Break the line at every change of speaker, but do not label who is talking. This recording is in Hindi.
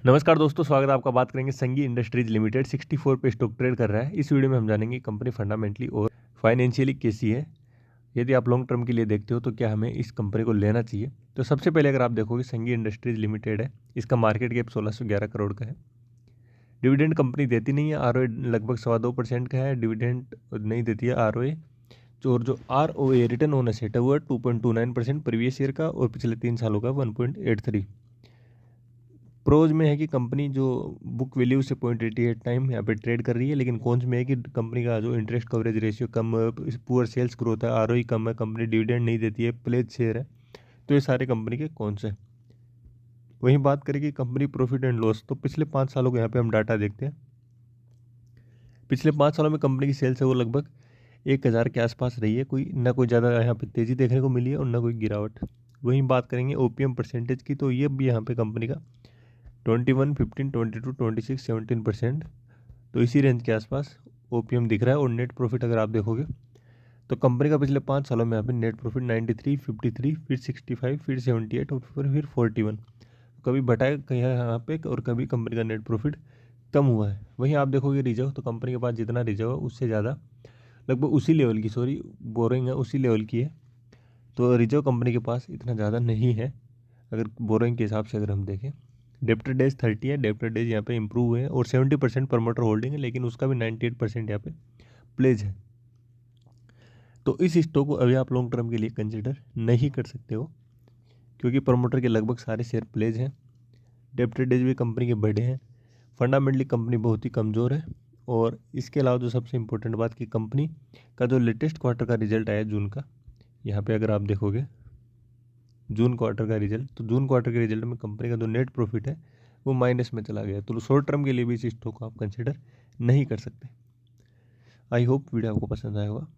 नमस्कार दोस्तों, स्वागत है आपका। बात करेंगे संगी इंडस्ट्रीज लिमिटेड 64 पे स्टॉक ट्रेड कर रहा है। इस वीडियो में हम जानेंगे कंपनी फंडामेंटली और फाइनेंशियली कैसी है। यदि आप लॉन्ग टर्म के लिए देखते हो तो क्या हमें इस कंपनी को लेना चाहिए। तो सबसे पहले अगर आप देखोगे संगी इंडस्ट्रीज लिमिटेड है, इसका मार्केट कैप 1611 करोड़ का है। डिविडेंड कंपनी देती नहीं है, आरओए लगभग 2.25% का है। डिविडेंड नहीं देती है आरओए। और जो आरओए रिटर्न ऑन एसेट है वो 2.29% प्रीवियस ईयर का और पिछले 3 सालों का 1.83। प्रोज में है कि कंपनी जो बुक वैल्यू से 0.88 टाइम यहाँ पे ट्रेड कर रही है, लेकिन कॉन्स में है कि कंपनी का जो इंटरेस्ट कवरेज रेशियो कम है, पुअर सेल्स ग्रोथ है, आरओई कम है, कंपनी डिविडेंड नहीं देती है, प्लेज शेयर है। तो ये सारे कंपनी के कॉन्स हैं। वहीं बात करें कि कंपनी प्रॉफिट एंड लॉस, तो पिछले 5 सालों को यहाँ पे हम डाटा देखते हैं। पिछले 5 सालों में कंपनी की सेल्स है वो लगभग 1000 के आसपास रही है। कोई ज़्यादा यहाँ पे तेज़ी देखने को मिली है और ना कोई गिरावट। वहीं बात करेंगे ओपीएम परसेंटेज की, तो ये भी यहाँ पे कंपनी का 21, 15, 22, 26, 17%, तो इसी रेंज के आसपास ओपीएम दिख रहा है। और नेट प्रॉफिट अगर आप देखोगे तो कंपनी का पिछले 5 सालों में यहाँ पे नेट प्रॉफिट 93, 53, फिर 65, फिर 78 और फिर 41। कभी बटाए कहीं यहाँ पे और कभी कंपनी का नेट प्रॉफिट कम हुआ है। वहीं आप देखोगे रिजर्व, तो कंपनी के पास जितना रिजर्व है उससे ज़्यादा, लगभग उसी लेवल की, बोरोइंग है उसी लेवल की है। तो रिजर्व कंपनी के पास इतना ज़्यादा नहीं है अगर बोरोइंग के हिसाब से अगर हम देखें। डेप्टर डेज 30 है, डेप्टर डेज यहाँ पे इंप्रूव हुए हैं और 70% प्रमोटर होल्डिंग है, लेकिन उसका भी 98% यहाँ पे प्लेज है। तो इस स्टॉक को अभी आप लॉन्ग टर्म के लिए कंसिडर नहीं कर सकते हो, क्योंकि प्रमोटर के लगभग सारे शेयर प्लेज हैं। डेप्टर डेज भी कंपनी के बड़े हैं। फंडामेंटली कंपनी बहुत ही कमज़ोर है। और इसके अलावा जो सबसे इम्पोर्टेंट बात कि कंपनी का जो लेटेस्ट क्वार्टर का रिजल्ट आया जून का, यहाँ पे अगर आप देखोगे जून क्वार्टर का रिजल्ट, तो जून क्वार्टर के रिजल्ट में कंपनी का जो नेट प्रॉफिट है वो माइनस में चला गया। तो शॉर्ट टर्म के लिए भी इस स्टॉक को आप कंसिडर नहीं कर सकते। आई होप वीडियो आपको पसंद आया होगा।